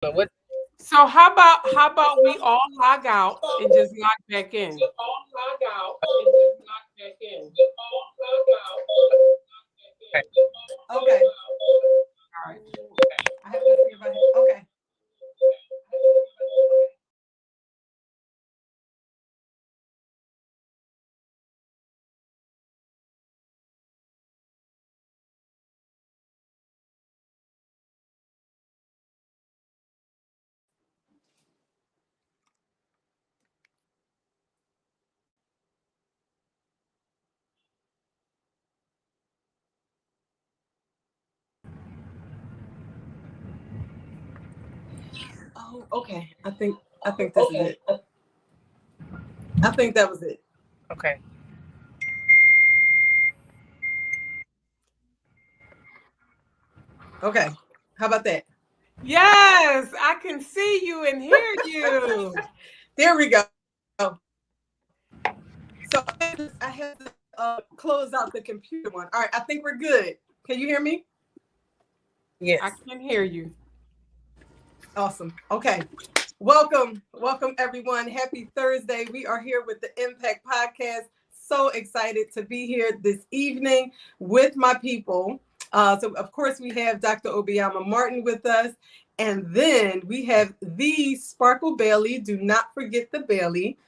But what? So how about we all log out and just log back in? Okay. Okay. All right. I have to see if I. Okay. Oh, okay. I think this is it. I think that was it. Okay. Okay. How about that? Yes, I can see you and hear you. There we go. So I had to close out the computer one. All right, I think we're good. Can you hear me? I Yes. can hear you. Awesome. Okay. Welcome everyone. Happy Thursday. We are here with the Impact Podcast. So excited to be here this evening with my people. So of course we have Dr. Obiama Martin with us. And then we have the Sparkle Bailey. Do not forget the Bailey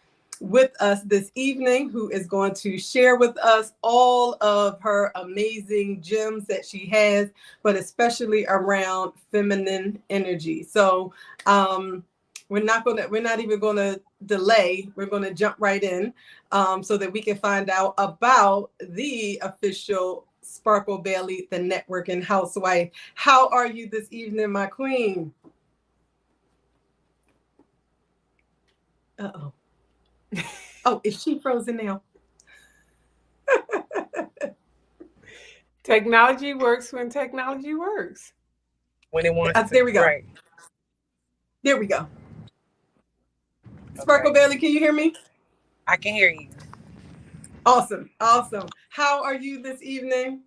with us this evening, who is going to share with us all of her amazing gems that she has, but especially around feminine energy. So we're not even gonna delay. We're gonna jump right in, so that we can find out about the official Sparkle Bailey, the networking housewife. How are you this evening, my queen? Uh-oh. Oh, is she frozen now? Technology works when technology works. When it wants to. There we go. Right. There we go. Sparkle Okay. Bailey, can you hear me? I can hear you. Awesome. Awesome. How are you this evening?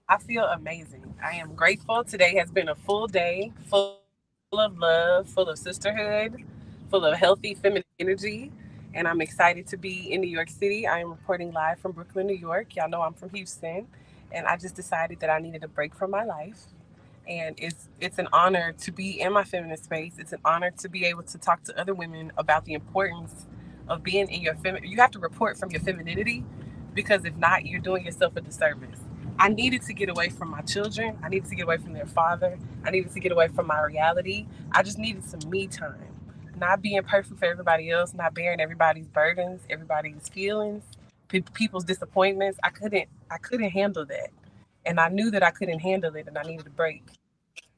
I feel amazing. I am grateful. Today has been a full day, full of love, full of sisterhood, full of healthy feminine energy. And I'm excited to be in New York City. I am reporting live from Brooklyn, New York. Y'all know I'm from Houston. And I just decided that I needed a break from my life. And it's an honor to be in my feminine space. It's an honor to be able to talk to other women about the importance of being in your feminine. You have to report from your femininity, because if not, you're doing yourself a disservice. I needed to get away from my children. I needed to get away from their father. I needed to get away from my reality. I just needed some me time. Not being perfect for everybody else, not bearing everybody's burdens, everybody's feelings, people's disappointments. I couldn't handle that. And I knew that I couldn't handle it and I needed a break.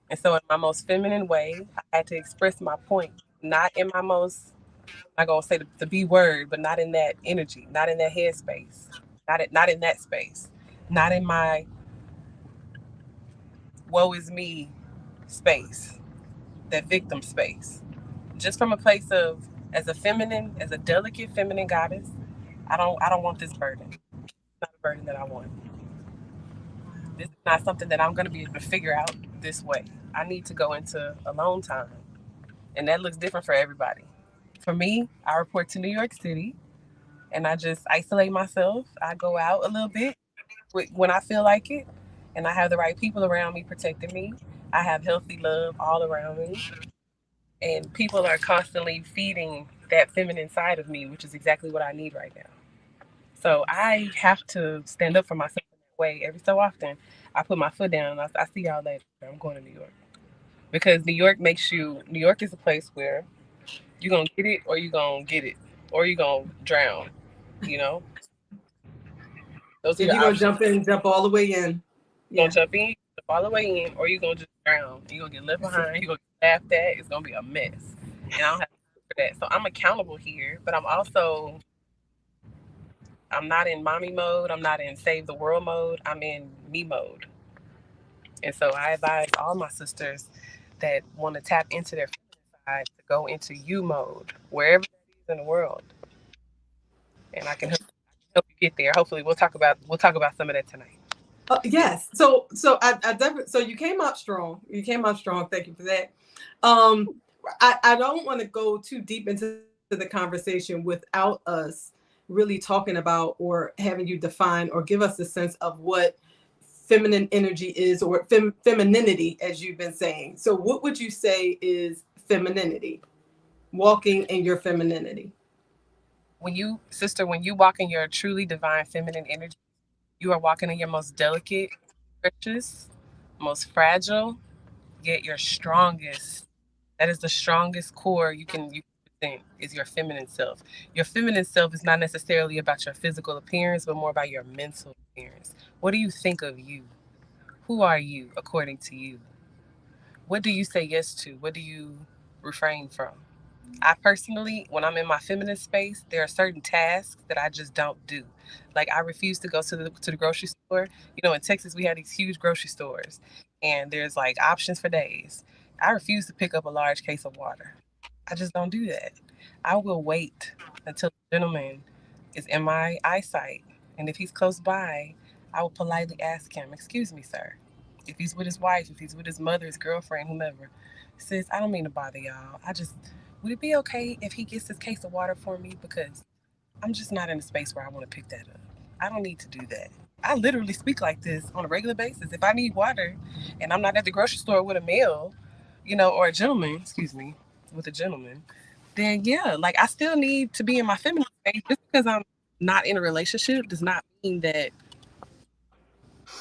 And so in my most feminine way, I had to express my point. Not in my most, I'm not gonna say the B word, but not in that energy, not in that headspace, not in that space, not in my woe is me space, that victim space. Just from a place of, as a feminine, as a delicate feminine goddess, I don't want this burden. It's not a burden that I want. This is not something that I'm gonna be able to figure out this way. I need to go into alone time. And that looks different for everybody. For me, I report to New York City and I just isolate myself. I go out a little bit when I feel like it, and I have the right people around me protecting me. I have healthy love all around me, and people are constantly feeding that feminine side of me, which is exactly what I need right now. So I have to stand up for myself in that way every so often. I put my foot down and I see y'all later. I'm going to New York because New York is a place where you're going to get it or you're going to get it or you're going to drown, you know? Those are If your you're gonna options. jump in, jump all the way in. You're Yeah. gonna jump in, jump all the way in, or you're gonna just drown. You're gonna get left behind, you're gonna get laughed at, it's gonna be a mess. And I don't have time for that. So I'm accountable here, but I'm not in mommy mode, I'm not in save the world mode, I'm in me mode. And so I advise all my sisters that want to tap into their feminine side to go into you mode, wherever that is in the world. And I can help you get there. Hopefully we'll talk about some of that tonight. Yes. So I definitely. So you came out strong. You came out strong. Thank you for that. Um, I don't want to go too deep into the conversation without us really talking about or having you define or give us a sense of what feminine energy is, or femininity, as you've been saying. So what would you say is femininity? Walking in your femininity. When you walk in your truly divine feminine energy, you are walking in your most delicate, precious, most fragile, yet your strongest. That is the strongest core you can present is your feminine self. Your feminine self is not necessarily about your physical appearance, but more about your mental appearance. What do you think of you? Who are you according to you? What do you say yes to? What do you refrain from? I personally, when I'm in my feminine space, there are certain tasks that I just don't do. Like I refuse to go to the grocery store. You know, in Texas we have these huge grocery stores, and there's like options for days. I refuse to pick up a large case of water. I just don't do that. I will wait until the gentleman is in my eyesight, and if he's close by, I will politely ask him, "Excuse me, sir." If he's with his wife, if he's with his mother, his girlfriend, whomever, sis, I don't mean to bother y'all. Would it be okay if he gets this case of water for me? Because I'm just not in a space where I want to pick that up. I don't need to do that. I literally speak like this on a regular basis. If I need water and I'm not at the grocery store with a male, or a gentleman, excuse me, with a gentleman, then yeah, like I still need to be in my feminine space. Just because I'm not in a relationship does not mean that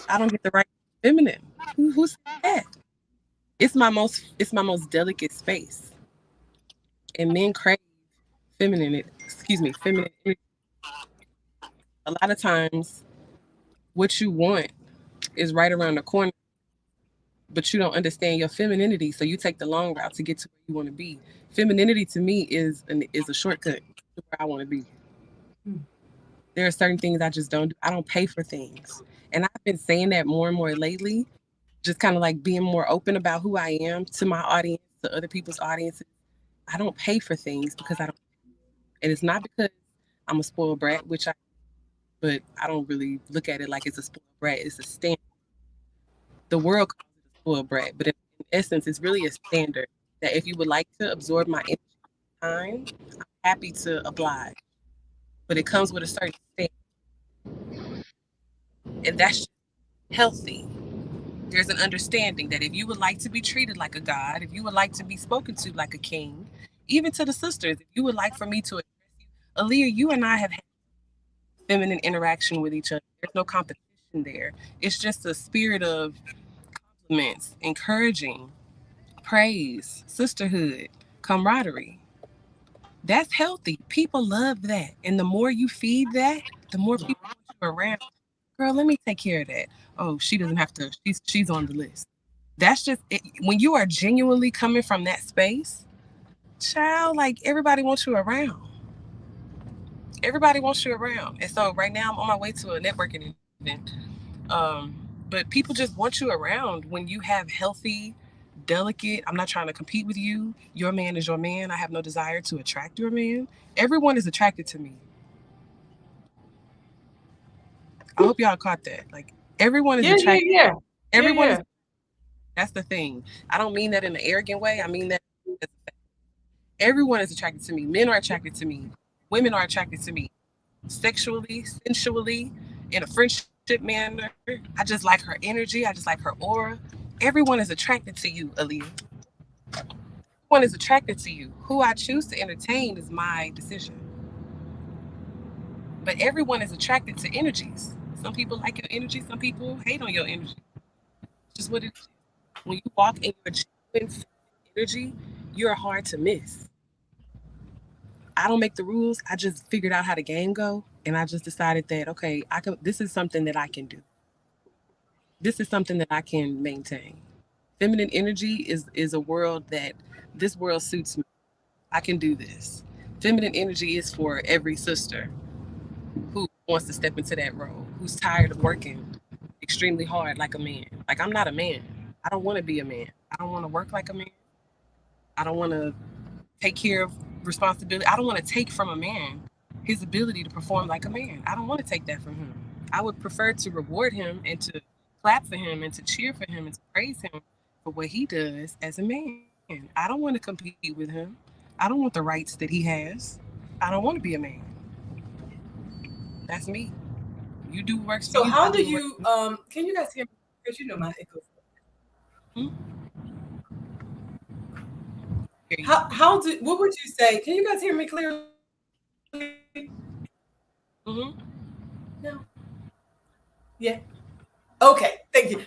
I don't get the right feminine. Who said that? It's my most delicate space. And men crave feminine energy. A lot of times what you want is right around the corner, but you don't understand your femininity, so you take the long route to get to where you want to be. Femininity to me is a shortcut to where I want to be. There are certain things I just don't do. I don't pay for things. And I've been saying that more and more lately, just kind of like being more open about who I am to my audience, to other people's audiences. I don't pay for things because I don't, and it's not because I'm a spoiled brat, but I don't really look at it like it's a spoiled brat. It's a standard. The world calls it a spoiled brat, but in essence, it's really a standard that if you would like to absorb my energy time, I'm happy to oblige. But it comes with a certain standard, and that's healthy. There's an understanding that if you would like to be treated like a god, if you would like to be spoken to like a king, even to the sisters, if you would like for me to address you, Aaliyah, you and I have had feminine interaction with each other. There's no competition there. It's just a spirit of compliments, encouraging, praise, sisterhood, camaraderie. That's healthy. People love that. And the more you feed that, the more people want you around. Girl, let me take care of that. Oh, she doesn't have to. She's on the list. That's just it. When you are genuinely coming from that space, child, like everybody wants you around. Everybody wants you around. And so right now I'm on my way to a networking event. But people just want you around when you have healthy, delicate. I'm not trying to compete with you. Your man is your man. I have no desire to attract your man. Everyone is attracted to me. I hope y'all caught that. Like everyone is Yeah, yeah, attracted. yeah. Yeah, Everyone yeah. is. That's the thing. I don't mean that in an arrogant way. I mean that everyone is attracted to me. Men are attracted to me. Women are attracted to me sexually, sensually, in a friendship manner. I just like her energy. I just like her aura. Everyone is attracted to you, Aaliyah. Everyone is attracted to you. Who I choose to entertain is my decision. But everyone is attracted to energies. Some people like your energy. Some people hate on your energy. It's just what it is. When you walk in your genuine energy, you're hard to miss. I don't make the rules. I just figured out how the game go, and I just decided that okay, I can. This is something that I can do. This is something that I can maintain. Feminine energy is a world that this world suits me. I can do this. Feminine energy is for every sister who wants to step into that role, who's tired of working extremely hard like a man. Like I'm not a man. I don't want to be a man. I don't want to work like a man. I don't want to take care of responsibility. I don't want to take from a man his ability to perform like a man. I don't want to take that from him. I would prefer to reward him and to clap for him and to cheer for him and to praise him for what he does as a man. I don't want to compete with him. I don't want the rights that he has. I don't want to be a man. That's me. You do what works for So you. I how do do what works you can you guys hear me? Because you know my echo. for me. Hear you. How do what would you say? Can you guys hear me clearly? Mm-hmm. No. Yeah. Okay, thank you.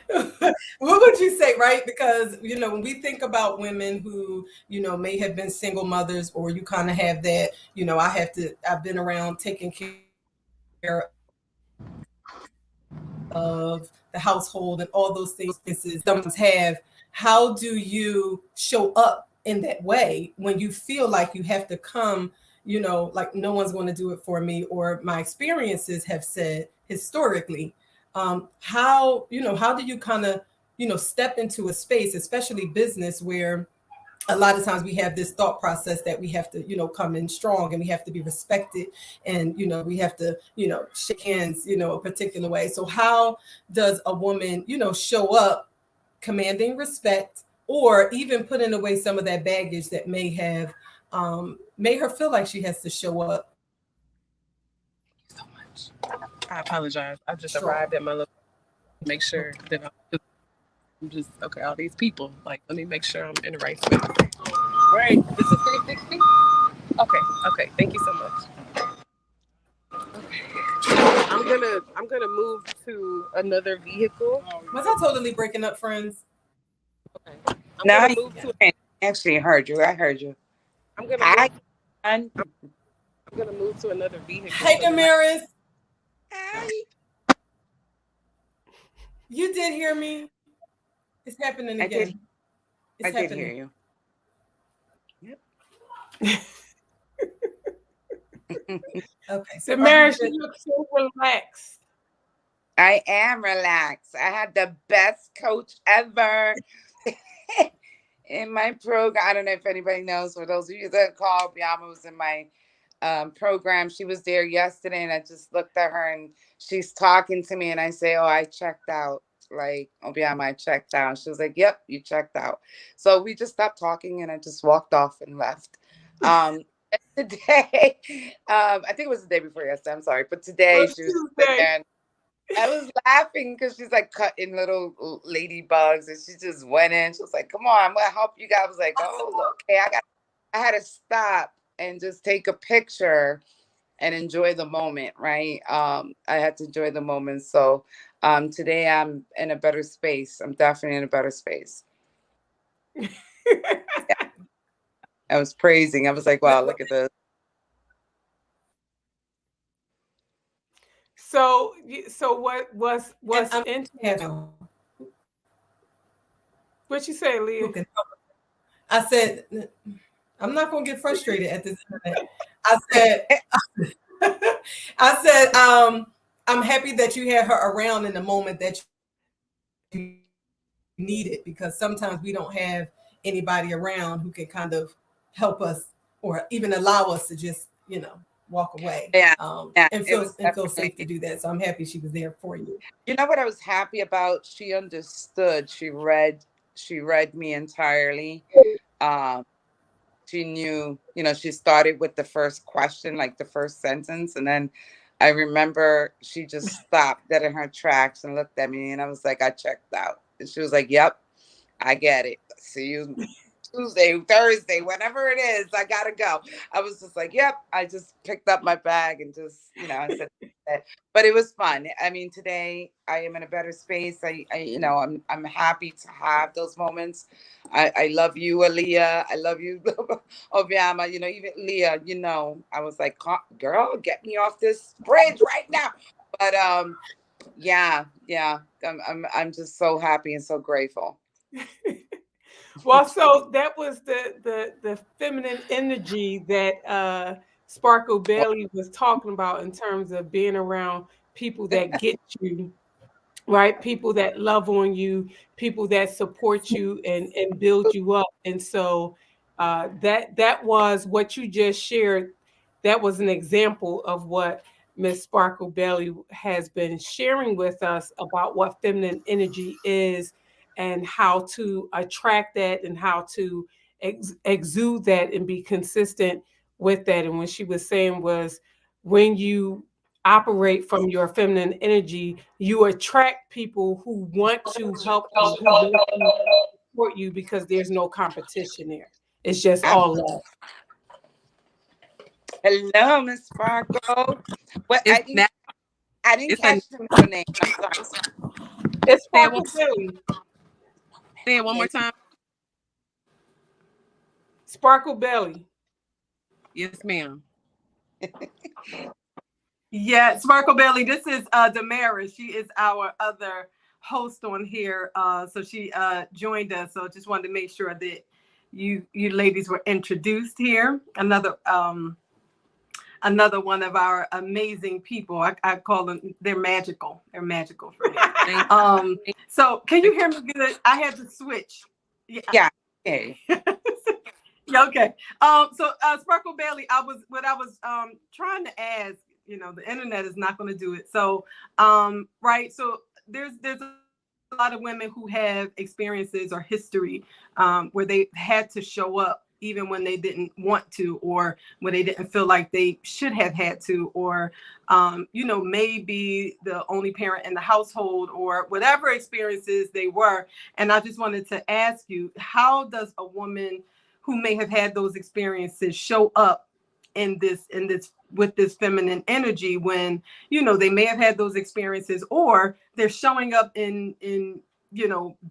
What would you say, right? Because when we think about women who may have been single mothers, or you kind of have that, I've been around taking care of the household and all those things that sometimes have. How do you show up in that way when you feel like you have to come, like no one's going to do it for me, or my experiences have said historically, how do you kind of step into a space, especially business, where a lot of times we have this thought process that we have to come in strong, and we have to be respected, and we have to shake hands a particular way. So how does a woman show up commanding respect, or even putting away some of that baggage that may have made her feel like she has to show up So much. I apologize. I just strong? arrived at my location. Make sure that I'm just okay. All these people, like, let me make sure I'm in the right space. Right. This is 360. Okay. Okay. Thank you so much. I'm gonna move to another vehicle. Was I totally breaking up, friends? Okay. I'm No, gonna you move to. actually heard you. I heard you. I'm gonna move. Hi, John. I'm gonna move to another vehicle Hey, so that I. Damaris, Hi. you did hear me. It's happening I did. again. I It's did hear happening. you. Okay, so are you Damaris, you good? look so relaxed. I am relaxed. I had the best coach ever in my program. I don't know if anybody knows. For those of you that called, Biama was in my program. She was there yesterday, and I just looked at her, and she's talking to me, and I say, "Oh, I checked out." Like, "Oh, Biama, I checked out." She was like, "Yep, you checked out." So we just stopped talking, and I just walked off and left. Um, today, I think it was the day before yesterday. I'm sorry, but today Well, she was just sitting Tuesday. there. I was laughing because she's like cutting little ladybugs, and she just went in. She was like, "Come on, I'm gonna help you guys." I was like, "Oh, okay." I had to stop and just take a picture and enjoy the moment, right? I had to enjoy the moment. So today I'm in a better space. I'm definitely in a better space. Yeah, I was praising. I was like, "Wow, look at this." So what And what's I'm in having what you say, who Leah? can help. I said, I'm not gonna get frustrated at this internet. I said, I said, I'm happy that you had her around in the moment that you needed, because sometimes we don't have anybody around who can kind of help us, or even allow us to just, walk away, Yeah, yeah, and it feel was safe to definitely. do that. So I'm happy she was there for you. You know what I was happy about? She understood. She read me entirely. Um, she knew, she started with the first question, like the first sentence, and then I remember she just stopped dead in her tracks and looked at me, and I was like, I checked out. And she was like, "Yep, I get it. See you Tuesday, Thursday, whenever it is, I gotta go." I was just like, "Yep." I just picked up my bag and just, I said, that. But it was fun. I mean, today I am in a better space. I'm happy to have those moments. I love you, Aaliyah. I love you, Obiama. Even Leah. I was like, "Girl, get me off this bridge right now." But yeah, yeah. I'm just so happy and so grateful. Well, so that was the feminine energy that Sparkle Bailey was talking about in terms of being around people that get you, right? People that love on you, people that support you and build you up. And so that was what you just shared. That was an example of what Miss Sparkle Bailey has been sharing with us about what feminine energy is, and how to attract that, and how to exude that and be consistent with that. And what she was saying was, when you operate from your feminine energy, you attract people who want to help you, who want to support you, because there's no competition there. It's just all love. Hello, Miss Sparkle. What It's na- I didn't it's a catch the middle name. I'm sorry. It's say it one, Sparkle Bailey. say it one more time. Sparkle Bailey. Yes, ma'am. Yeah, Sparkle Bailey. This is Damaris. She is our other host on here. So she joined us. So just wanted to make sure that you ladies were introduced here. Another one of our amazing people. I call them. They're magical. They're magical for me. Thank So can you hear me good? I had to switch. Yeah. Yeah. Okay. Yeah, okay. So Sparkle Bailey, I was trying to ask, the internet is not going to do it. So right. So there's a lot of women who have experiences or history where they had to show up even when they didn't want to, or when they didn't feel like they should have had to, or maybe the only parent in the household, or whatever experiences they were. And I just wanted to ask you, how does a woman who may have had those experiences show up in this with this feminine energy, when they may have had those experiences, or they're showing up in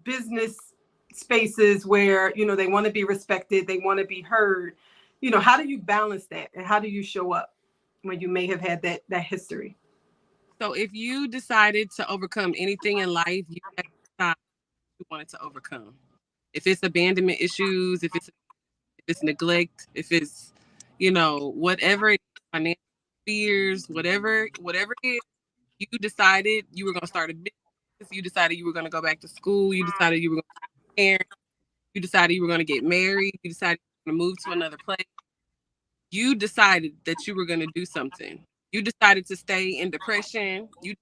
business spaces where they want to be respected, they want to be heard. How do you balance that, and how do you show up when you may have had that history? So if you decided to overcome anything in life, you have to decide what you wanted to overcome. If it's abandonment issues, if it's neglect, if it's whatever it is, financial fears, whatever it is, you decided you were going to start a business, you decided you were going to go back to school, you decided you were going to parent, you decided you were going to get married, you decided you were going to move to another place. You decided that you were going to do something. You decided to stay in depression. You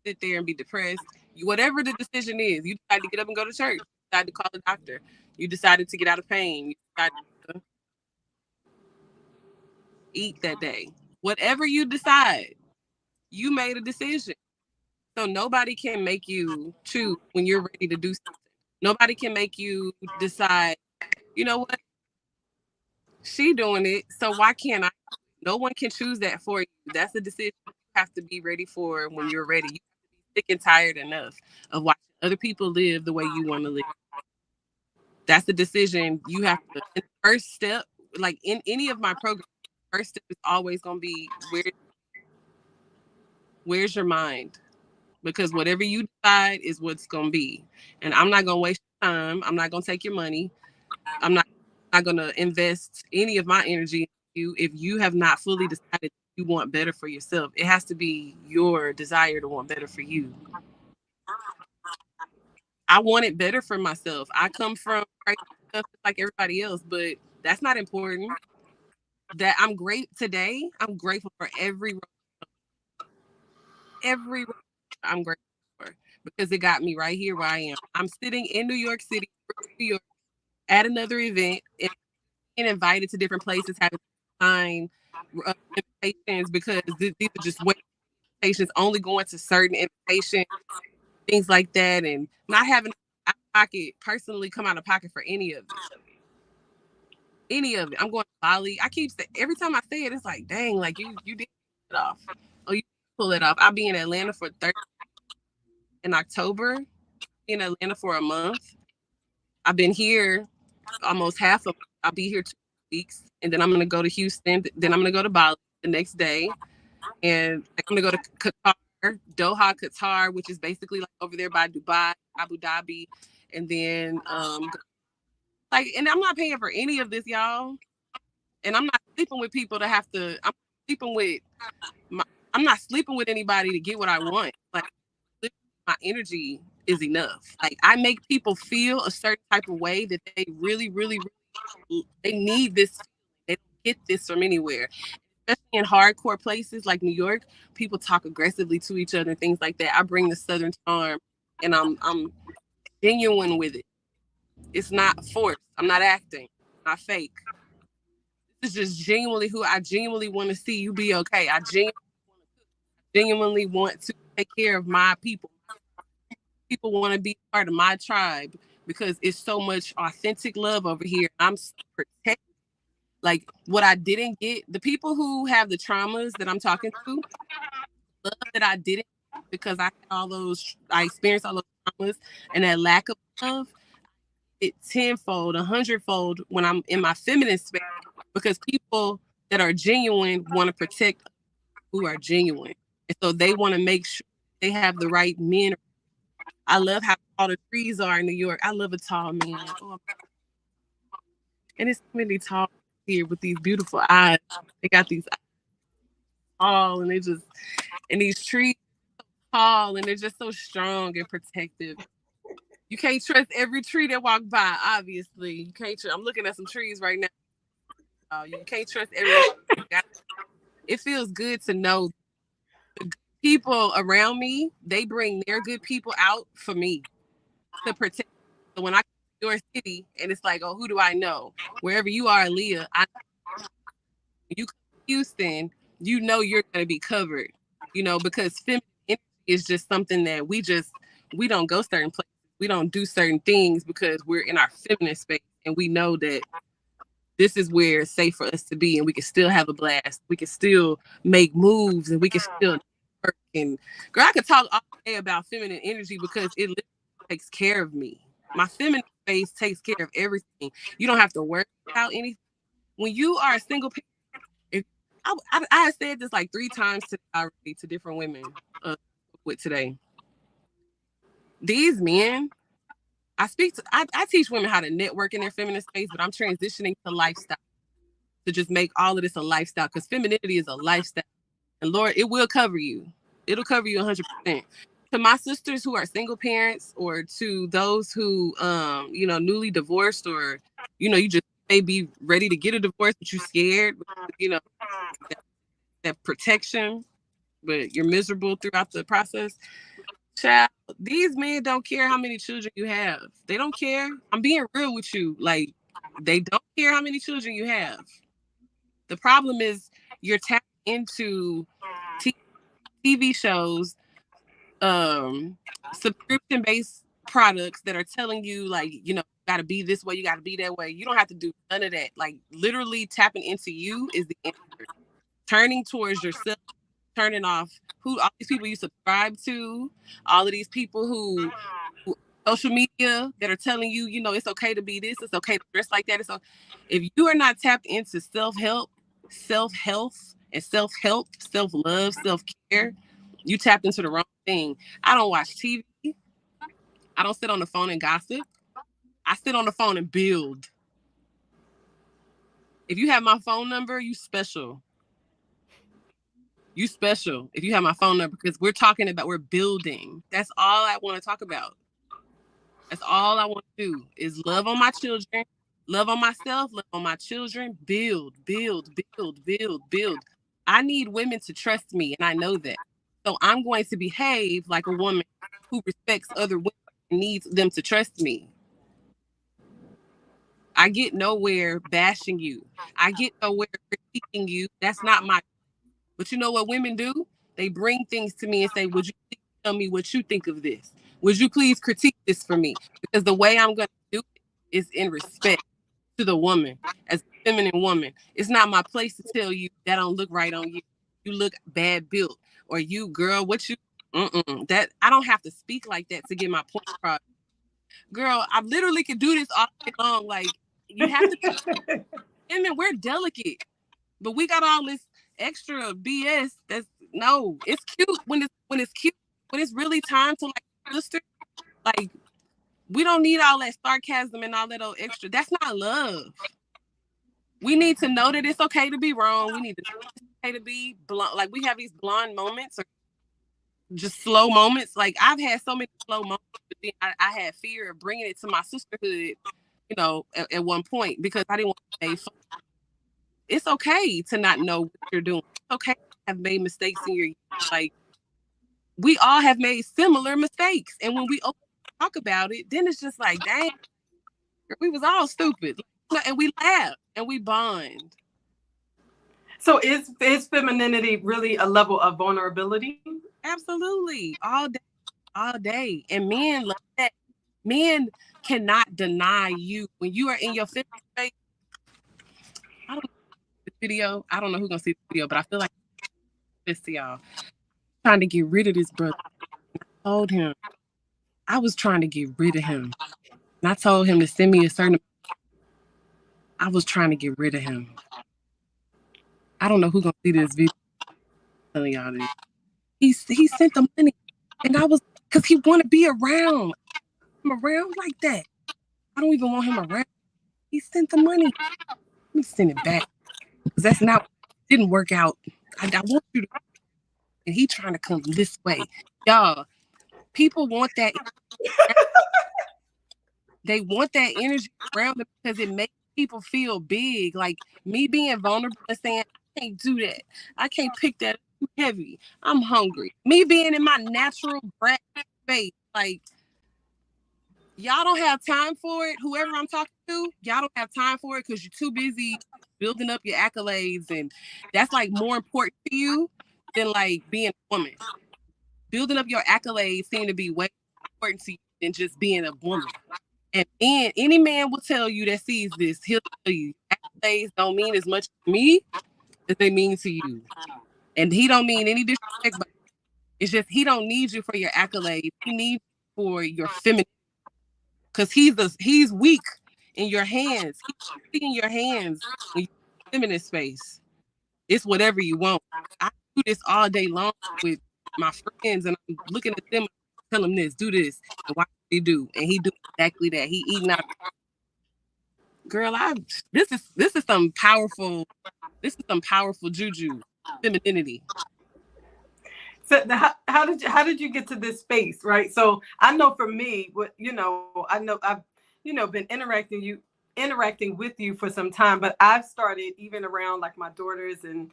sit there and be depressed. Whatever the decision is, you decided to get up and go to church. You decided to call a doctor. You decided to get out of pain. You decided to eat that day. Whatever you decide, you made a decision. So nobody can make you choose when you're ready to do something. Nobody can make you decide, you know what, she doing it, so why can't I? No one can choose that for you. That's a decision you have to be ready for when you're ready. You have to be sick and tired enough of watching other people live the way you want to live. That's the decision you have to. And the first step, like in any of my programs, first step is always going to be where's your mind? Because whatever you decide is what's going to be. And I'm not going to waste your time. I'm not going to take your money. I'm not going to invest any of my energy in you if you have not fully decided you want better for yourself. It has to be your desire to want better for you. I want it better for myself. I come from crazy stuff like everybody else, but that's not important. That I'm great today. I'm grateful for every I'm grateful for, because it got me right here where I am. I'm sitting in New York City, New York, at another event, and being invited to different places, having to sign invitations, because these are just invitations, only going to certain invitations, things like that, and not having out of pocket, personally come out of pocket for any of it. Any of it. I'm going to Bali. I keep saying, every time I say it, it's like, dang, like you did pull it off. Oh, you pull it off. I'll be in Atlanta for in October. In Atlanta for a month. I've been here almost half of. I'll be here 2 weeks, and then I'm gonna go to Houston. Then I'm gonna go to Bali the next day, and I'm gonna go to Qatar, Doha, Qatar, which is basically like over there by Dubai, Abu Dhabi, and then and I'm not paying for any of this, y'all. And I'm not sleeping with people to have to. Sleeping with my. I'm not sleeping with anybody to get what I want. Like, my energy is enough. Like, I make people feel a certain type of way that they really, really, really, they need this. They don't get this from anywhere. Especially in hardcore places like New York, people talk aggressively to each other and things like that. I bring the Southern charm, and I'm genuine with it. It's not forced. I'm not acting. I'm not fake. This is just genuinely who I genuinely want to see you be okay. I genuinely want to take care of my people. People want to be part of my tribe because it's so much authentic love over here. I'm so protected. Like what I didn't get, the people who have the traumas that I'm talking to, love that I didn't because I had I experienced all those traumas and that lack of love, it tenfold, 100-fold when I'm in my feminine space because people that are genuine want to protect who are genuine. And so they want to make sure they have the right men. I love how tall the trees are in New York. I love a tall man. Oh, and it's many tall here with these beautiful eyes. They got these eyes tall and and these trees tall and they're just so strong and protective. You can't trust every tree that walk by, obviously. You can't I'm looking at some trees right now. You can't trust everyone. It feels good to know the people around me, they bring their good people out for me to protect. So when I come to your city and it's like, oh, who do I know? Wherever you are, Leah, you come to Houston, you know you're going to be covered, because feminine energy is just something that we don't go certain places. We don't do certain things because we're in our feminine space and we know that this is where it's safe for us to be and we can still have a blast. We can still make moves and we can still work. And girl, I could talk all day about feminine energy because it literally takes care of me. My feminine space takes care of everything. You don't have to worry about anything. When you are a single parent, I have said this like 3 times today already to different women with today. These men, I teach women how to network in their feminine space, but I'm transitioning to lifestyle to just make all of this a lifestyle because femininity is a lifestyle. And Lord, it will cover you. It'll cover you 100%. To my sisters who are single parents or to those who, newly divorced or, you just may be ready to get a divorce, but you're scared, that protection, but you're miserable throughout the process. Child, these men don't care how many children you have. They don't care. I'm being real with you. Like, they don't care how many children you have. The problem is you're tapping into TV shows, subscription-based products that are telling you, like, you got to be this way, you got to be that way. You don't have to do none of that. Like, literally tapping into you is the answer. Turning towards yourself, turning off all these people you subscribe to, all of these people who social media that are telling you, it's okay to be this, it's okay to dress like that. So if you are not tapped into self-help, self-health, and self-help, self-love, self-care, you tapped into the wrong thing. I don't watch TV. I don't sit on the phone and gossip. I sit on the phone and build. If you have my phone number, you special. You special if you have my phone number because we're building. That's all I want to talk about. That's all I want to do is love on my children, love on myself, love on my children, build, build, build, build, build. I need women to trust me, and I know that. So I'm going to behave like a woman who respects other women and needs them to trust me. I get nowhere bashing you. I get nowhere critiquing you. That's not my. But you know what women do? They bring things to me and say, would you please tell me what you think of this? Would you please critique this for me? Because the way I'm going to do it is in respect to the woman, as a feminine woman. It's not my place to tell you that don't look right on you. You look bad built. Or you, girl, what you... That I don't have to speak like that to get my point across. Girl, I literally could do this all day long. Like, you have to... Women, we're delicate. But we got all this extra BS. It's cute when it's cute. When it's really time to like sister, like we don't need all that sarcasm and all that old extra. That's not love. We need to know that it's okay to be wrong. We need to know it's okay to be blonde. Like we have these blonde moments or just slow moments. Like I've had so many slow moments, but then I had fear of bringing it to my sisterhood, at one point because I didn't want to say it's okay to not know what you're doing. It's okay to have made mistakes in your youth. Like we all have made similar mistakes. And when we talk about it, then it's just like, dang, We was all stupid. And we laughed and we bond. So is femininity really a level of vulnerability? Absolutely. All day. And men love that. Men cannot deny you when you are in your feminine space. I don't know the video. I don't know who's gonna see the video, but I feel like this to y'all. Trying to get rid of this brother. I told him I was trying to get rid of him. And I told him to send me a certain. I was trying to get rid of him. I don't know who's gonna see this video. I'm telling y'all this. He sent the money, and I was because he want to be around. I'm around like that. I don't even want him around. He sent the money. Let me send it back because that's not didn't work out. I want you to, and he trying to come this way, y'all. People want that. They want that energy around them because it makes people feel big. Like me being vulnerable and saying, I can't do that. I can't pick that up too heavy. I'm hungry. Me being in my natural brat space. Like, y'all don't have time for it. Whoever I'm talking to, y'all don't have time for it because you're too busy building up your accolades. And that's like more important to you than like being a woman. Building up your accolades seem to be way more important to you than just being a woman. And any man will tell you that sees this, he'll tell you accolades don't mean as much to me as they mean to you. And he don't mean any disrespect, but it's just he don't need you for your accolades. He needs you for your feminine. Because he's weak in your hands. He's in your hands when you're in feminine space. It's whatever you want. I do this all day long with my friends, and I'm looking at them, tell them this, do this, and watch what he do, and he do exactly that. He eating out. Girl, this is some powerful. This is some powerful juju, femininity. So how did you get to this space, right? So I know for me, I know I've been interacting with you for some time, but I've started even around like my daughters and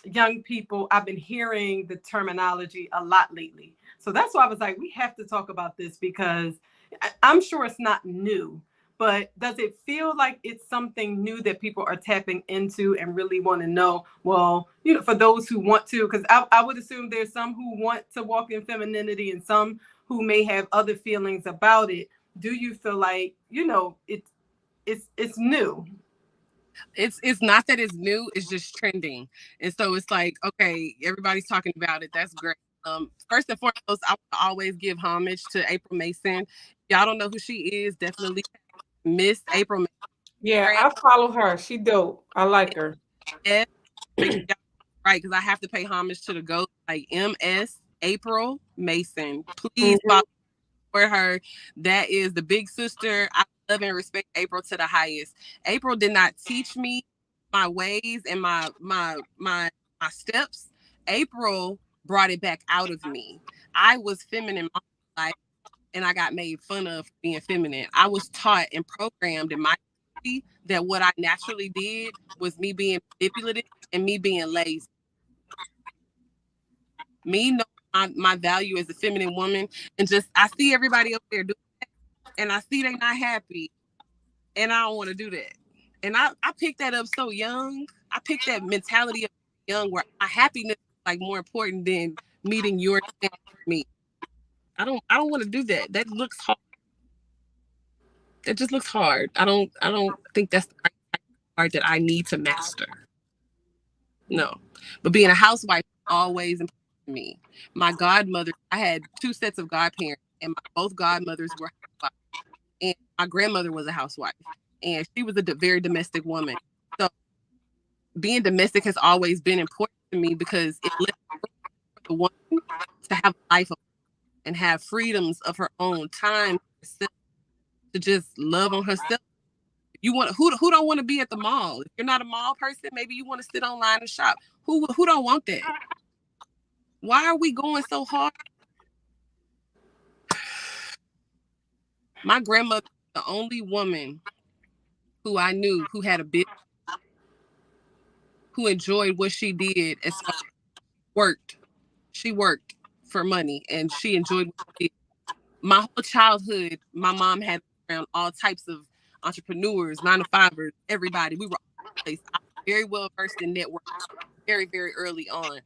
young people. I've been hearing the terminology a lot lately, so that's why I was like, we have to talk about this because I'm sure it's not new. But does it feel like it's something new that people are tapping into and really want to know? Well, for those who want to, because I would assume there's some who want to walk in femininity and some who may have other feelings about it. Do you feel like, it's new? It's not that it's new, it's just trending. And so it's like, okay, everybody's talking about it. That's great. First and foremost, I would always give homage to April Mason. Y'all don't know who she is, definitely Miss April Mason. Yeah, I follow her. She dope. I like her. Right, because I have to pay homage to the GOAT, like MS April Mason. Please follow her. That is the big sister. I love and respect April to the highest. April did not teach me my ways and my steps. April brought it back out of me. I was feminine my life, and I got made fun of being feminine. I was taught and programmed in my that what I naturally did was me being manipulative and me being lazy. Me knowing my value as a feminine woman, and just I see everybody up there doing that, and I see they not happy, and I don't want to do that. And I picked that up so young. I picked that mentality up young where my happiness is like more important than meeting your standard for me. I don't want to do that. That looks hard. That just looks hard. I don't think that's the part that I need to master. No. But being a housewife is always important to me. My godmother, I had 2 sets of godparents, and both godmothers were housewives. And my grandmother was a housewife, and she was a very domestic woman. So being domestic has always been important to me because it lets the woman to have a life and have freedoms of her own time to just love on herself. You want who don't want to be at the mall? If you're not a mall person, maybe you want to sit online and shop. Who don't want that? Why are we going so hard? My grandmother was the only woman who I knew who had a business, who enjoyed what she did as far as worked. She worked for money and she enjoyed what she did. My whole childhood, my mom had around all types of entrepreneurs, 9-to-5ers, everybody. We were all over the place. I was very well versed in networking very, very early on.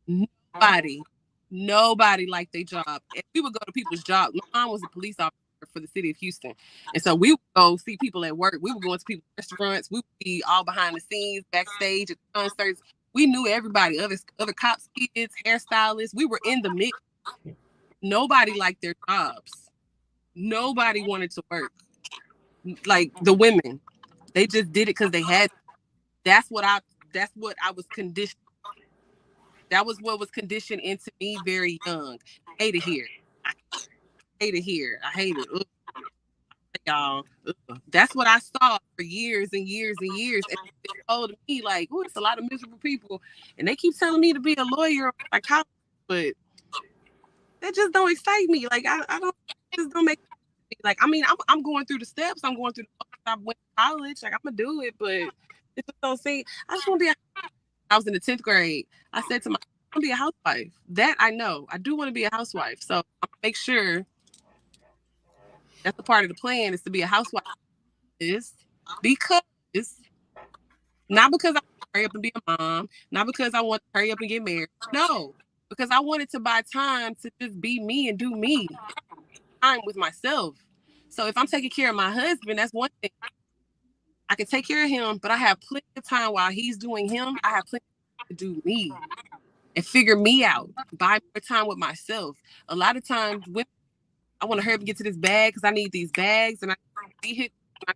Nobody, nobody liked their job. And we would go to people's jobs. My mom was a police officer for the city of Houston. And so we would go see people at work. We would go into people's restaurants. We would be all behind the scenes, backstage at concerts. We knew everybody, other cops, kids, hairstylists. We were in the mix. Nobody liked their jobs. Nobody wanted to work. Like the women, they just did it because they had. That's what I was conditioned. That was what was conditioned into me very young. I hate it here. I hate it here. I hate it. Ugh, y'all. Ugh. That's what I saw for years and years and years. And they told me like, oh, it's a lot of miserable people. And they keep telling me to be a lawyer or a psychologist, but that just don't excite me. Like I don't just don't make me. Like, I mean, I'm going through the steps. I'm going through the I went to college. Like I'm gonna do it, but it just don't seem I just want to be I was in the 10th grade. I said to myself, I want to be a housewife. That I know. I do want to be a housewife. So I'll make sure that's a part of the plan is to be a housewife. Is because not because I want to hurry up and be a mom, not because I want to hurry up and get married. No, because I wanted to buy time to just be me and do me. Time with myself. So if I'm taking care of my husband, that's one thing. I can take care of him, but I have plenty of time while he's doing him. I have plenty to do me and figure me out. Buy more time with myself. A lot of times, when I want to hurry up and get to this bag because I need these bags and I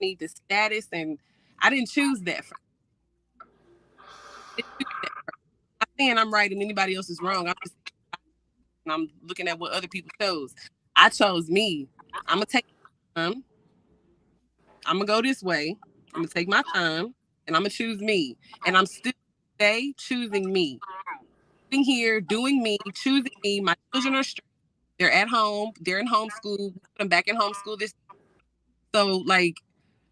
need this status, and I didn't choose that. I'm saying I'm right and anybody else is wrong. I'm looking at what other people chose. I chose me. I'm gonna take time. I'm gonna go this way. I'm gonna take my time and I'm gonna choose me. And I'm still today choosing me. Sitting here, doing me, choosing me. My children are straight. They're at home. They're in homeschool. I'm back in homeschool this. So like,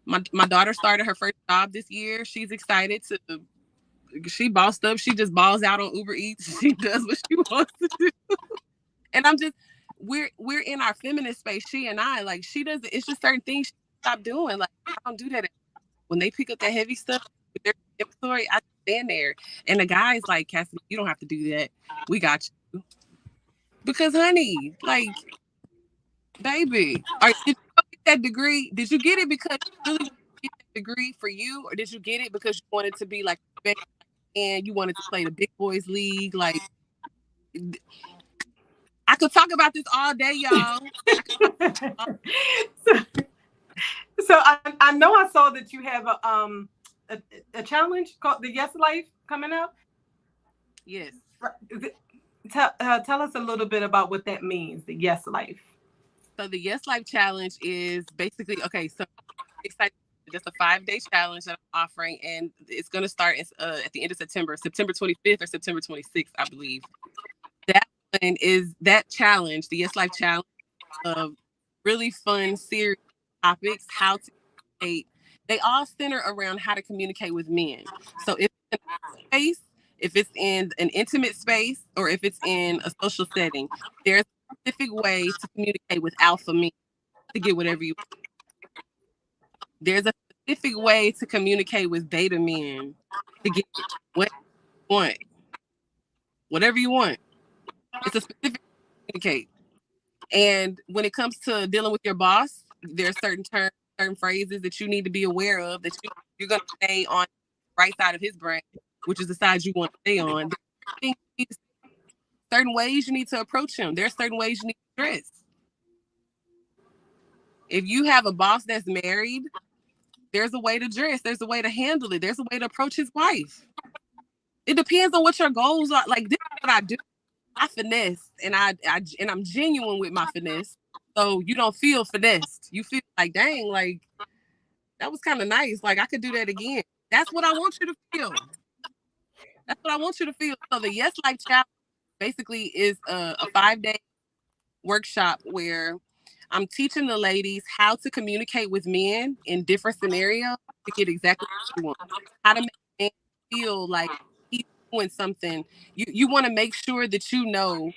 my daughter started her first job this year. She's excited to. She bossed up. She just balls out on Uber Eats. She does what she wants to do. And I'm just, we're in our feminist space. She and I, like, she doesn't. It's just certain things she stop doing. Like I don't do that. When they pick up that heavy stuff with their inventory, I stand there. And the guy's like, Cassidy, you don't have to do that. We got you. Because, honey, like, baby, did you get that degree? Did you get it because you really get that degree for you? Or did you get it because you wanted to be like, and you wanted to play the big boys league? Like, I could talk about this all day, y'all. So I know I saw that you have a challenge called the Yes Life coming up. Yes. Tell us a little bit about what that means, the Yes Life. So the Yes Life Challenge is basically, okay, so excited. Just a 5-day challenge that I'm offering, and it's going to start at the end of September 25th or September 26th, I believe. That one is that challenge, the Yes Life Challenge, of really fun, serious topics, how to communicate. They all center around how to communicate with men. So if it's in a space, if it's in an intimate space, or if it's in a social setting, there's a specific way to communicate with alpha men to get whatever you want. There's a specific way to communicate with beta men to get what you want. Whatever you want. It's a specific way to communicate. And when it comes to dealing with your boss, there's certain terms, certain phrases that you need to be aware of that you're going to stay on the right side of his brain, which is the side you want to stay on. Certain ways you need to approach him. There's certain ways you need to dress. If you have a boss that's married, there's a way to dress. There's a way to handle it. There's a way to approach his wife. It depends on what your goals are. Like, this is what I do. I finesse, and I'm genuine with my finesse. So you don't feel finessed. You feel like, dang, like that was kind of nice. Like I could do that again. That's what I want you to feel. That's what I want you to feel. So the Yes Life Challenge basically is a 5-day workshop where I'm teaching the ladies how to communicate with men in different scenarios to get exactly what you want. How to make men feel like he's doing something. You want to make sure that you know,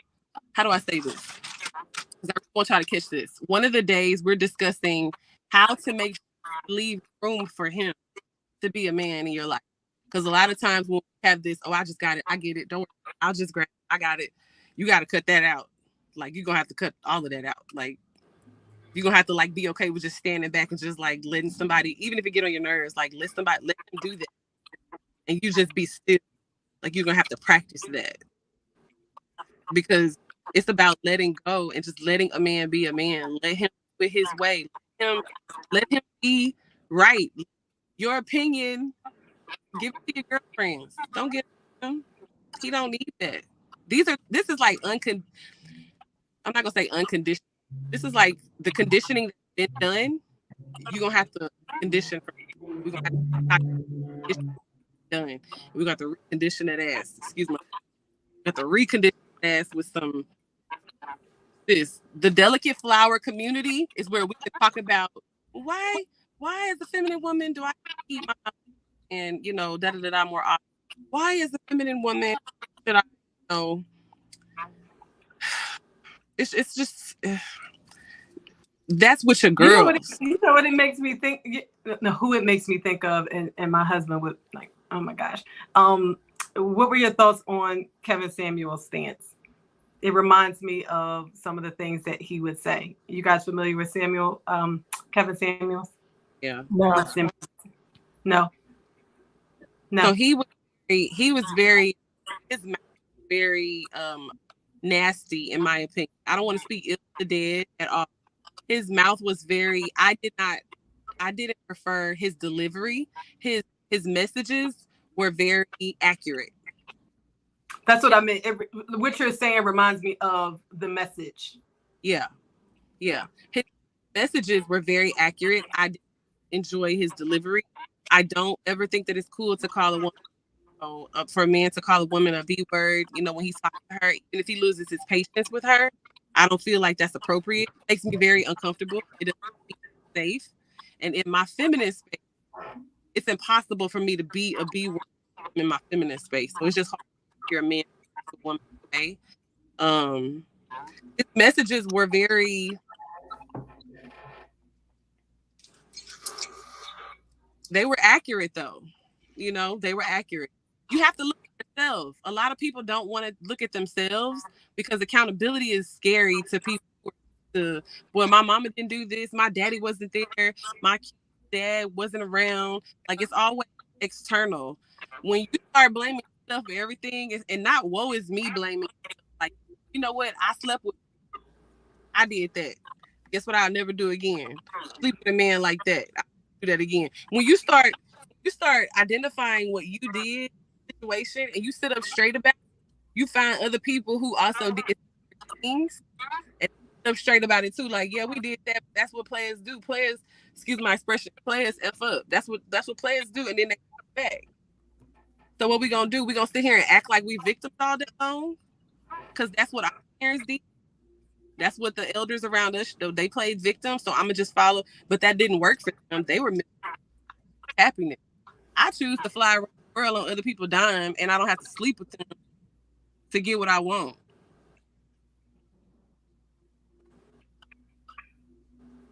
how do I say this? Because I want y'all to catch this. One of the days we're discussing how to make sure you leave room for him to be a man in your life. Because a lot of times when we have this, oh, I just got it, I get it, don't worry, I'll just grab it, I got it. You got to cut that out. Like, you're going to have to cut all of that out. Like, you're going to have to, like, be okay with just standing back and just, like, letting somebody, even if it get on your nerves, like, let them do that. And you just be still. Like, you're going to have to practice that. Because it's about letting go and just letting a man be a man. Let him with his way. Let him be right. Your opinion, give it to your girlfriends. Don't get him. He don't need that. This is like I'm not gonna say unconditional. This is like the conditioning that's been done. You're gonna have to condition for we're gonna have to condition done. We're gonna have to recondition that ass. Excuse me. We have to recondition that ass with some the delicate flower community is where we can talk about why as a feminine woman do I eat my and da da da more often? Why as a feminine woman should I it's just that's what your girls. You know what it makes me think. No, who it makes me think of, and my husband would like. Oh my gosh. What were your thoughts on Kevin Samuel's stance? It reminds me of some of the things that he would say. You guys familiar with Kevin Samuels? Yeah. No. So he was very his mouth was very nasty in my opinion. I don't want to speak ill of the dead at all. His mouth was very. I didn't prefer his delivery. His messages were very accurate. That's what I meant. What you're saying reminds me of The Message. Yeah. His messages were very accurate. I did enjoy his delivery. I don't ever think that it's cool to call a woman, for a man to call a woman a B word, when he's talking to her, even if he loses his patience with her. I don't feel like that's appropriate. It makes me very uncomfortable. It doesn't make me safe. And in my feminine space, it's impossible for me to be a B word in my feminine space. So it's just hard to hear a man a woman say. His messages were very. They were accurate, though. They were accurate. You have to look at yourself. A lot of people don't want to look at themselves because accountability is scary to people. Well, my mama didn't do this. My daddy wasn't there. My dad wasn't around. Like, it's always external. When you start blaming yourself for everything, and not woe is me blaming, like, you know what? I did that. Guess what? I'll never do again. Sleep with a man like that. I'll do that again. When you start identifying what you did in the situation and you sit up straight about it, you find other people who also did things and sit up straight about it too. Like, yeah, we did that. That's what players do. Players, excuse my expression, players F up. That's what players do, and then they come back. So what we gonna do? We gonna sit here and act like we victims all day long? Because that's what our parents did. That's what the elders around us, they played victim. So I'm gonna just follow. But that didn't work for them. They were happiness. I choose to fly around the world on other people's dime, and I don't have to sleep with them to get what I want.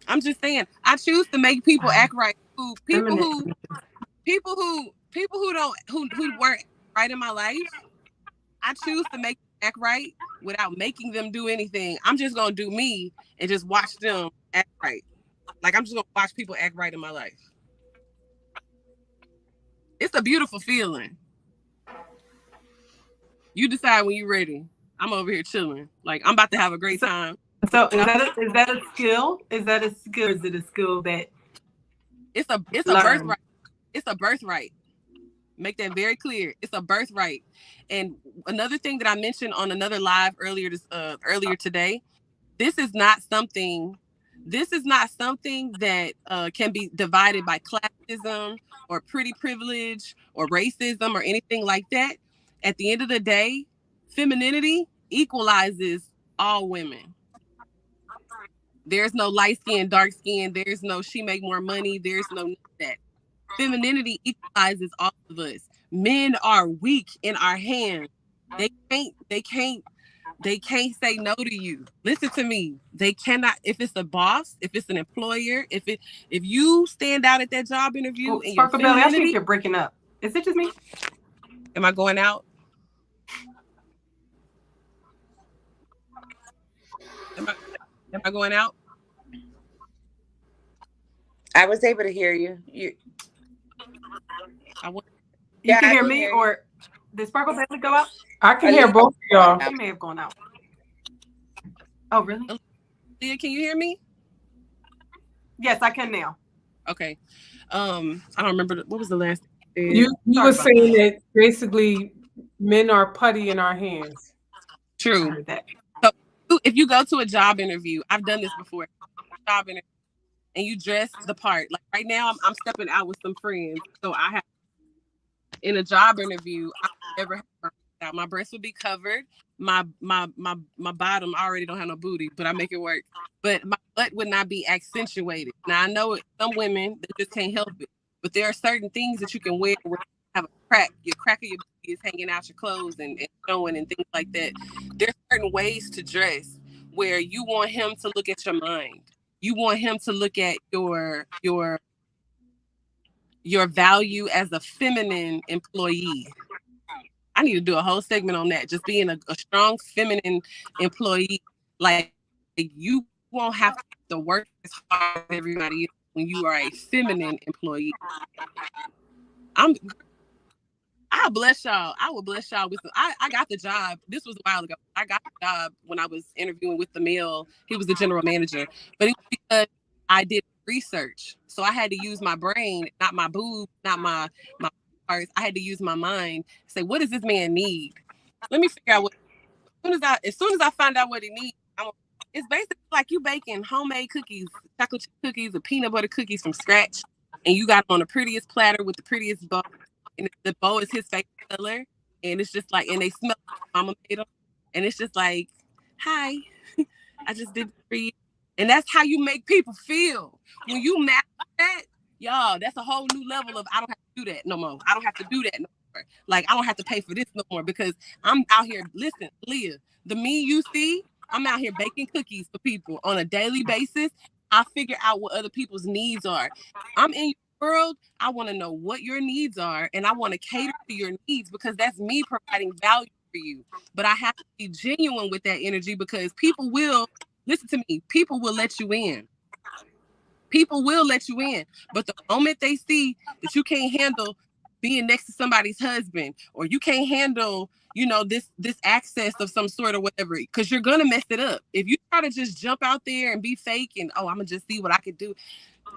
I'm just saying, I choose to make people act right. People who weren't right in my life, I choose to make them act right without making them do anything. I'm just gonna do me and just watch them act right. Like, I'm just gonna watch people act right in my life. It's a beautiful feeling. You decide when you're ready. I'm over here chilling. Like, I'm about to have a great time. So is that a skill? Is that a skill? Or is it a skill that it's a birthright? It's a birthright. Make that very clear. It's a birthright. And another thing that I mentioned on another live earlier today, this is not something that can be divided by classism or pretty privilege or racism or anything like that. At the end of the day, femininity equalizes all women. There's no light skin, dark skin. There's no she make more money. There's no that. Femininity equalizes all of us. Men are weak in our hands. They can't They can't say no to you. Listen to me. They cannot. If it's a boss, if it's an employer, if you stand out at that job interview and your Sparkle Bailey, I think femininity, you're breaking up. Is it just me? am I going out? Am I going out? I was able to hear you. I want. You Yeah, can I hear can me, hear you. or did Sparkle Bailey go out? I can hear Aaliyah both of y'all. She may have gone out. Oh, really? Leah, can you hear me? Yes, I can now. Okay. I don't remember what was the last thing. You Sorry were about saying that basically men are putty in our hands. I True. heard that. So if you go to a job interview, I've done this before. Job interview, and you dress the part. Like right now, I'm stepping out with some friends, so I have in a job interview. I never have out. My breasts would be covered. My bottom, I already don't have no booty, but I make it work. But my butt would not be accentuated. Now I know some women that just can't help it, but there are certain things that you can wear where you have a crack. Your crack of your booty is hanging out your clothes and showing and things like that. There's certain ways to dress where you want him to look at your mind. You want him to look at your value as a feminine employee. I need to do a whole segment on that. Just being a strong feminine employee. Like you won't have to work as hard as everybody else when you are a feminine employee. I'll bless y'all. I will bless y'all with I got the job. This was a while ago. I got the job when I was interviewing with the male. He was the general manager. But it was because I did research. So I had to use my brain, not my boobs, not my parts. I had to use my mind. Say, what does this man need? Let me figure out what as soon as I find out what he needs, it's basically like you baking homemade cookies, chocolate chip cookies or peanut butter cookies from scratch. And you got on the prettiest platter with the prettiest bow. And the bow is his favorite color. And it's just like, and they smell like mama made them. And it's just like, hi, I just did this for you. And that's how you make people feel. When you master that, y'all, that's a whole new level of I don't have to do that no more. I don't have to do that no more. Like, I don't have to pay for this no more because I'm out here, listen, Leah, the me you see, I'm out here baking cookies for people on a daily basis. I figure out what other people's needs are. I'm in your world. I want to know what your needs are, and I want to cater to your needs because that's me providing value for you. But I have to be genuine with that energy because people will listen to me. People will let you in. People will let you in. But the moment they see that you can't handle being next to somebody's husband or you can't handle, this access of some sort or whatever, because you're going to mess it up. If you try to just jump out there and be fake and, I'm going to just see what I can do,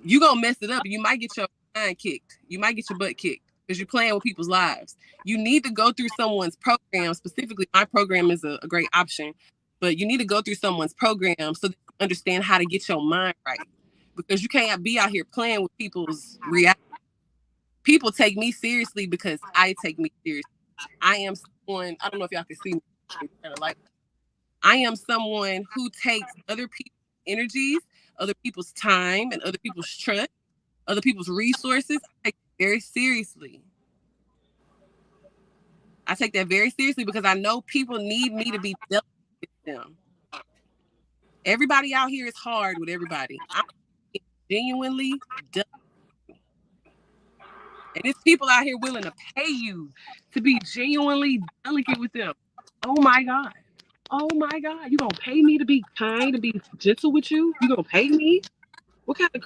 you're going to mess it up. You might get your mind kicked. You might get your butt kicked because you're playing with people's lives. You need to go through someone's program. Specifically, my program is a great option, but you need to go through someone's program so that you understand how to get your mind right. Because you can't be out here playing with people's reality. People take me seriously because I take me seriously. I am someone, I don't know if y'all can see me. I am someone who takes other people's energies, other people's time, and other people's trust, other people's resources. I take it very seriously. I take that very seriously because I know people need me to be delicate with them. Everybody out here is hard with everybody. I'm genuinely delicate. And it's people out here willing to pay you to be genuinely delicate with them. Oh my God. Oh my God. You gonna pay me to be kind, to be gentle with you? You gonna pay me? What kind of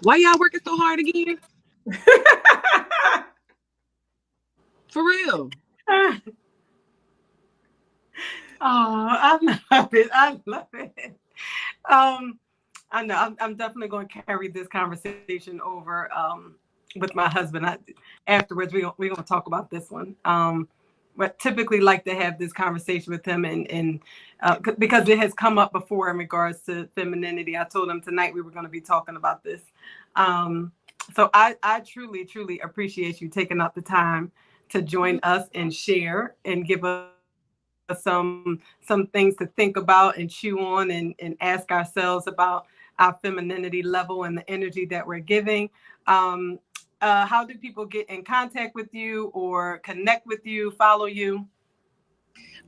why y'all working so hard again? For real. Oh, I love it. I love it. I know I'm definitely going to carry this conversation over with my husband. Afterwards, we're going to talk about this one. But typically like to have this conversation with him and because it has come up before in regards to femininity. I told him tonight we were going to be talking about this. So I truly, truly appreciate you taking up the time to join us and share and give us some things to think about and chew on and ask ourselves about our femininity level and the energy that we're giving. How do people get in contact with you or connect with you, follow you?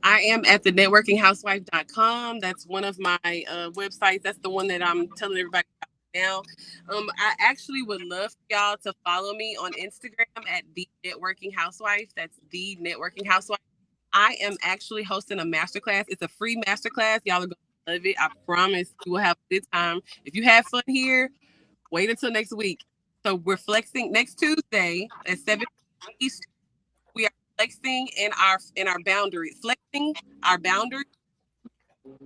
I am at the networkinghousewife.com. That's one of my websites. That's the one that I'm telling everybody about now. I actually would love for y'all to follow me on Instagram at the Networking Housewife. That's the Networking Housewife. I am actually hosting a masterclass. It's a free masterclass. Y'all are gonna love it. I promise you will have a good time. If you have fun here, wait until next week. So we're flexing next Tuesday at 7 Eastern. We are flexing in our boundaries. Flexing our boundaries.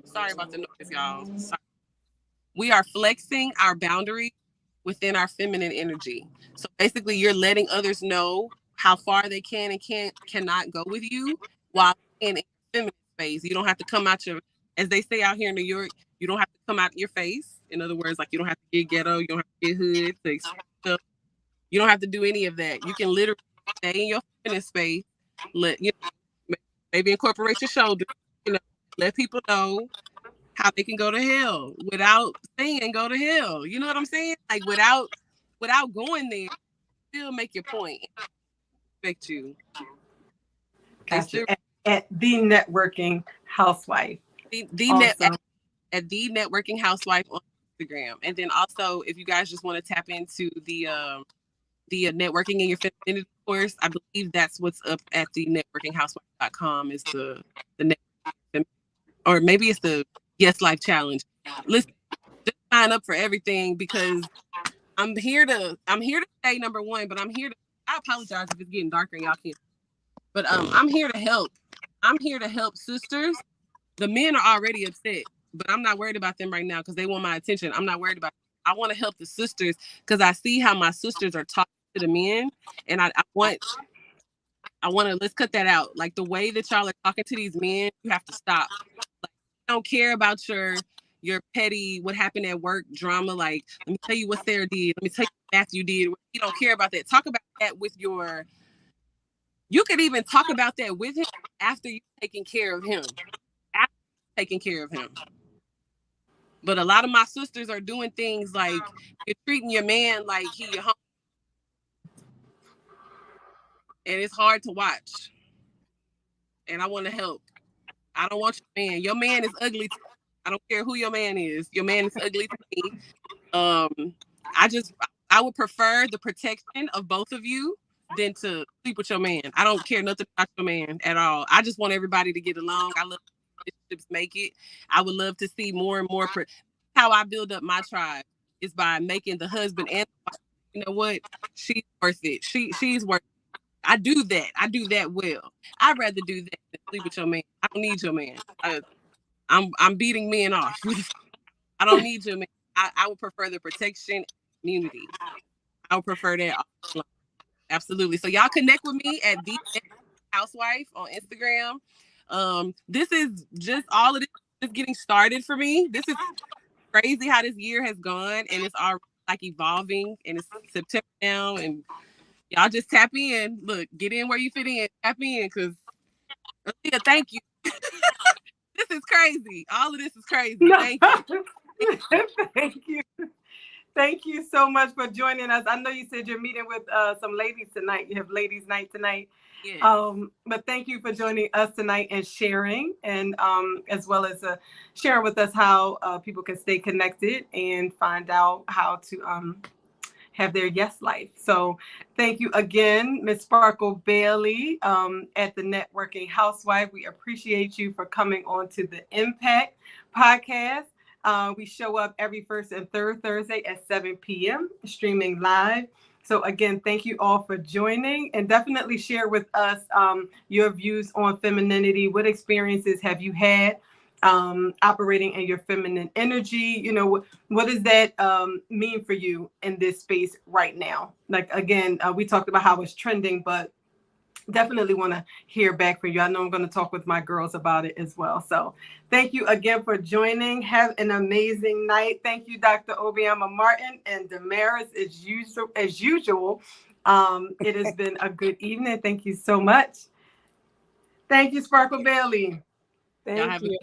Sorry about the noise, y'all. Sorry. We are flexing our boundaries within our feminine energy. So basically, you're letting others know how far they can and cannot go with you while in feminine space. You don't have to come out your, as they say out here in New York, you don't have to come out your face. In other words, like you don't have to get ghetto, you don't have to get hood to express stuff. You don't have to do any of that. You can literally stay in your feminine space. Let you know, maybe incorporate your shoulders. You know, let people know how they can go to hell without saying go to hell. You know what I'm saying? Like without going there, still make your point. Expect you. They Gotcha. still At the Networking Housewife. the net Awesome. at the Networking Housewife on Instagram, and then also if you guys just want to tap into the networking in your femininity course, I believe that's what's up at the networkinghousewife.com is the networking, or maybe it's the Yes Life Challenge. Listen, just sign up for everything because I'm here to say number one, but I apologize if it's getting darker and y'all can't. But I'm here to help. I'm here to help sisters. The men are already upset, but I'm not worried about them right now because they want my attention. I'm not worried about them. I want to help the sisters because I see how my sisters are talking to the men, and I want to let's cut that out. Like the way that y'all are talking to these men, you have to stop. Like, I don't care about your petty what happened at work drama. Like, let me tell you what Sarah did. Let me tell you what Matthew did. You don't care about that. Talk about that with your. You could even talk about that with him after you've taken care of him. After taking care of him. But a lot of my sisters are doing things like you're treating your man like he your home, and it's hard to watch. And I want to help. I don't want your man. Your man is ugly to me. I don't care who your man is. Your man is ugly to me. Um, I would prefer the protection of both of you than to sleep with your man. I don't care nothing about your man at all. I just want everybody to get along. I love relationships make it. I would love to see more and more. How I build up my tribe is by making the husband and the wife, you know what? She's worth it. She's worth it. I do that well. I'd rather do that than sleep with your man. I don't need your man. I'm beating men off. I don't need your man. I would prefer the protection and community. I would prefer that. Absolutely. So y'all connect with me at the housewife on Instagram. This is just all of this is getting started for me. This is crazy how this year has gone and it's already like evolving and it's September now and y'all just tap in. Look, get in where you fit in. Tap in because yeah, thank you. This is crazy. All of this is crazy. Thank you. Thank you. Thank you so much for joining us. I know you said you're meeting with some ladies tonight. You have ladies' night tonight. Yes. But thank you for joining us tonight and sharing, and as well as sharing with us how people can stay connected and find out how to have their yes life. So thank you again, Ms. Sparkle Bailey at the Networking Housewife. We appreciate you for coming on to the Impact podcast. We show up every first and third Thursday at 7 p.m. streaming live. So again, thank you all for joining, and definitely share with us your views on femininity. What experiences have you had operating in your feminine energy? You know, what does that mean for you in this space right now? Like, again, we talked about how it's trending, but definitely want to hear back from you. I know I'm going to talk with my girls about it as well. So thank you again for joining. Have an amazing night. Thank you, Dr. Obiama Martin and Damaris, as usual. It has been a good evening. Thank you so much. Thank you, Sparkle Bailey. Thank you.